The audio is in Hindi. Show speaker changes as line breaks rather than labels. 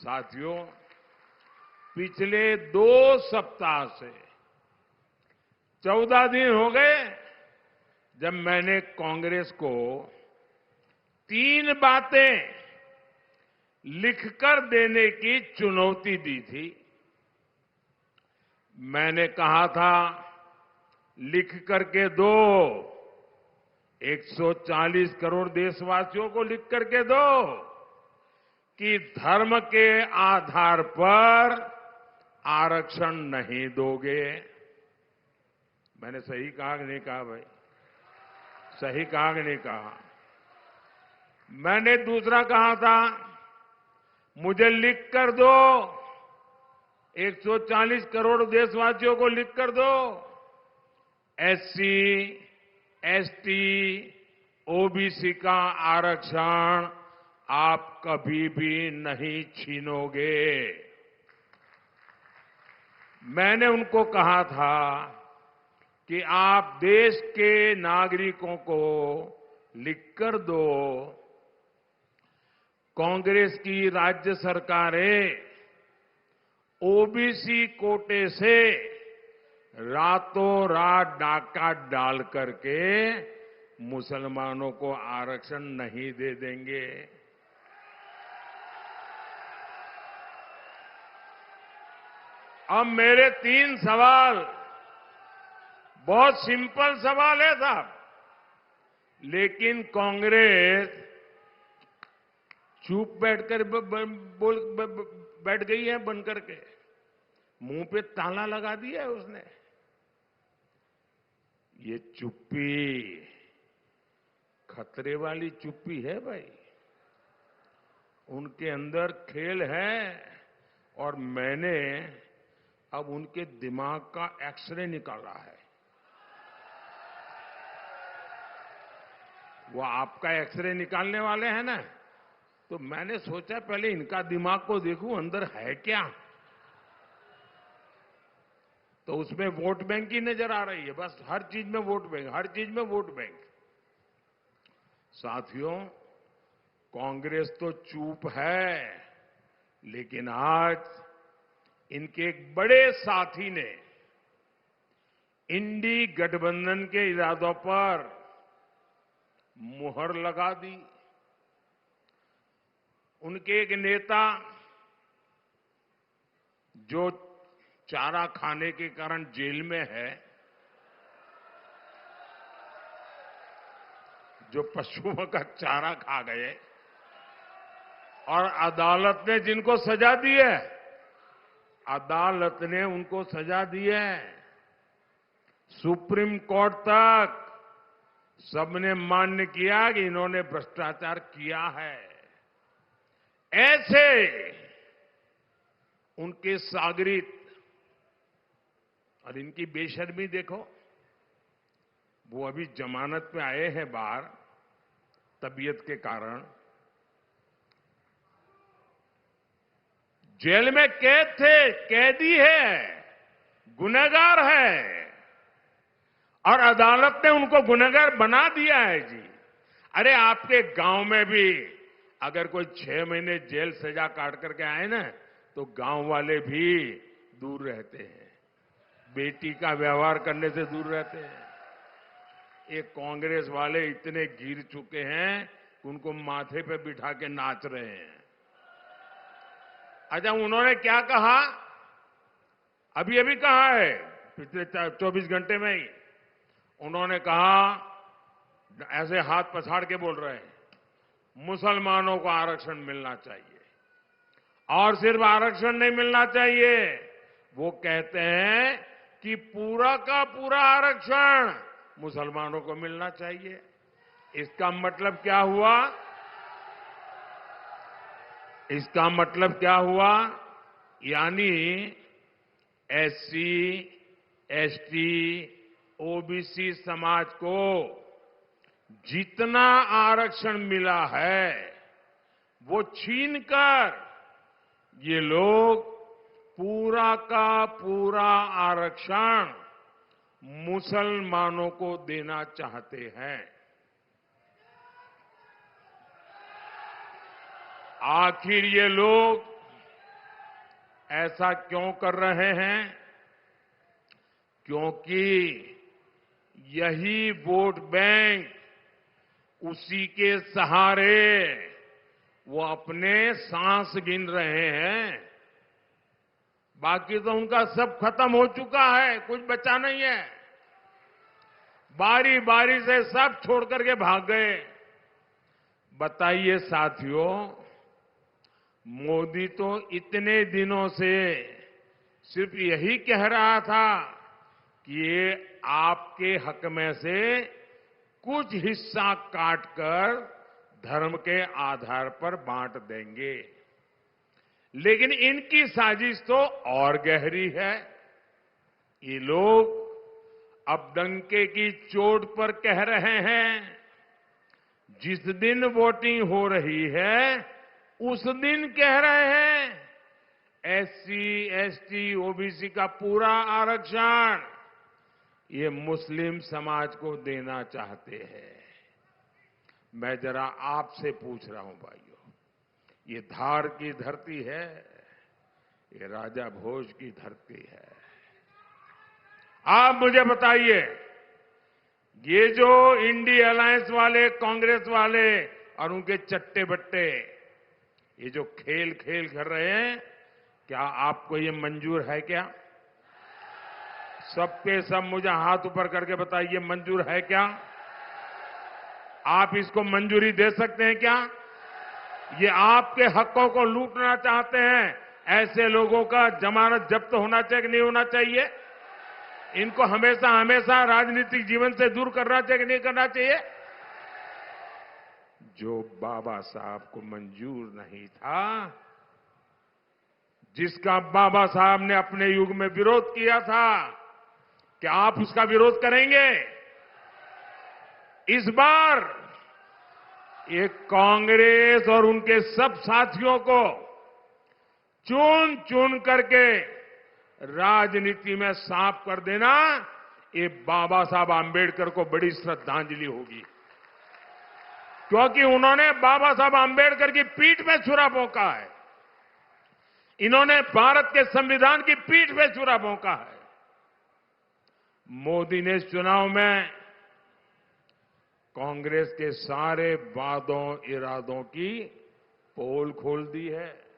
साथियों, पिछले 2 सप्ताह से 14 दिन हो गए जब मैंने कांग्रेस को 3 बातें लिखकर देने की चुनौती दी थी। मैंने कहा था, लिख करके दो, 140 करोड़ देशवासियों को लिख करके दो कि धर्म के आधार पर आरक्षण नहीं दोगे। मैंने सही कहा कि नहीं कहा भाई? सही कहा कि नहीं कहा? मैंने दूसरा कहा था, मुझे लिख कर दो, 140 करोड़ देशवासियों को लिख कर दो, एससी, एसटी, ओबीसी का आरक्षण आप कभी भी नहीं छीनोगे। मैंने उनको कहा था कि आप देश के नागरिकों को लिखकर दो। कांग्रेस की राज्य सरकारें ओबीसी कोटे से रातों रात डाका डाल करके मुसलमानों को आरक्षण नहीं दे देंगे। अब मेरे 3 सवाल, बहुत सिंपल सवाल है साहब, लेकिन कांग्रेस चुप बैठकर बैठ गई है, बन करके मुंह पे ताला लगा दिया है उसने। ये चुप्पी खतरे वाली चुप्पी है भाई। उनके अंदर खेल है और मैंने अब उनके दिमाग का एक्सरे निकाला है। वो आपका एक्सरे निकालने वाले हैं ना, तो मैंने सोचा पहले इनका दिमाग को देखूं अंदर है क्या। तो उसमें वोट बैंक ही नजर आ रही है, बस हर चीज में वोट बैंक, हर चीज में वोट बैंक। साथियों, कांग्रेस तो चुप है, लेकिन आज इनके एक बड़े साथी ने इंडी गठबंधन के इरादों पर मुहर लगा दी। उनके एक नेता जो चारा खाने के कारण जेल में है, जो पशुओं का चारा खा गए और अदालत ने जिनको सजा दी है, अदालत ने उनको सजा दी है, सुप्रीम कोर्ट तक सबने मान्य किया कि इन्होंने भ्रष्टाचार किया है। ऐसे उनके सागरित और इनकी बेशर्मी देखो। वो अभी जमानत में आए हैं बाहर तबीयत के कारण। जेल में कैद थे, कैदी है, गुनहगार है, और अदालत ने उनको गुनहगार बना दिया है जी। अरे आपके गांव में भी अगर कोई 6 महीने जेल सजा काट करके आए ना, तो गांव वाले भी दूर रहते हैं, बेटी का व्यवहार करने से दूर रहते हैं। ये कांग्रेस वाले इतने गिर चुके हैं कि उनको माथे पे बिठा के नाच रहे हैं। अच्छा, उन्होंने क्या कहा? अभी अभी कहा है, पिछले 24 घंटे में ही उन्होंने कहा, ऐसे हाथ पछाड़ के बोल रहे हैं, मुसलमानों को आरक्षण मिलना चाहिए। और सिर्फ आरक्षण नहीं मिलना चाहिए, वो कहते हैं कि पूरा का पूरा आरक्षण मुसलमानों को मिलना चाहिए। इसका मतलब क्या हुआ? इसका मतलब क्या हुआ? यानी एससी, एसटी, ओबीसी समाज को जितना आरक्षण मिला है वो छीनकर ये लोग पूरा का पूरा आरक्षण मुसलमानों को देना चाहते हैं। आखिर ये लोग ऐसा क्यों कर रहे हैं? क्योंकि यही वोट बैंक, उसी के सहारे वो अपने सांस गिन रहे हैं। बाकी तो उनका सब खत्म हो चुका है, कुछ बचा नहीं है। बारी बारी से सब छोड़ करके भाग गए। बताइए साथियों, मोदी तो इतने दिनों से सिर्फ यही कह रहा था कि ये आपके हक में से कुछ हिस्सा काटकर धर्म के आधार पर बांट देंगे। लेकिन इनकी साजिश तो और गहरी है। ये लोग अब डंके की चोट पर कह रहे हैं, जिस दिन वोटिंग हो रही है उस दिन कह रहे हैं एससी, एसटी, ओबीसी का पूरा आरक्षण ये मुस्लिम समाज को देना चाहते हैं। मैं जरा आपसे पूछ रहा हूं भाइयों, ये धार की धरती है, ये राजा भोज की धरती है। आप मुझे बताइए, ये जो इंडी अलायंस वाले, कांग्रेस वाले और उनके चट्टे बट्टे ये जो खेल कर रहे हैं, क्या आपको ये मंजूर है? क्या सबके सब मुझे हाथ ऊपर करके बताइए, मंजूर है क्या? आप इसको मंजूरी दे सकते हैं क्या? ये आपके हकों को लूटना चाहते हैं। ऐसे लोगों का जमानत जब्त होना चाहिए कि नहीं होना चाहिए? इनको हमेशा हमेशा राजनीतिक जीवन से दूर करना चाहिए कि नहीं करना चाहिए? जो बाबा साहब को मंजूर नहीं था, जिसका बाबा साहब ने अपने युग में विरोध किया था, क्या आप उसका विरोध करेंगे? इस बार ये कांग्रेस और उनके सब साथियों को चुन चुन करके राजनीति में साफ कर देना, ये बाबा साहब आंबेडकर को बड़ी श्रद्धांजलि होगी। क्योंकि उन्होंने बाबा साहब आंबेडकर की पीठ पे छुरा भोंका है। इन्होंने भारत के संविधान की पीठ पे छुरा भोंका है। मोदी ने इस चुनाव में कांग्रेस के सारे वादों इरादों की पोल खोल दी है।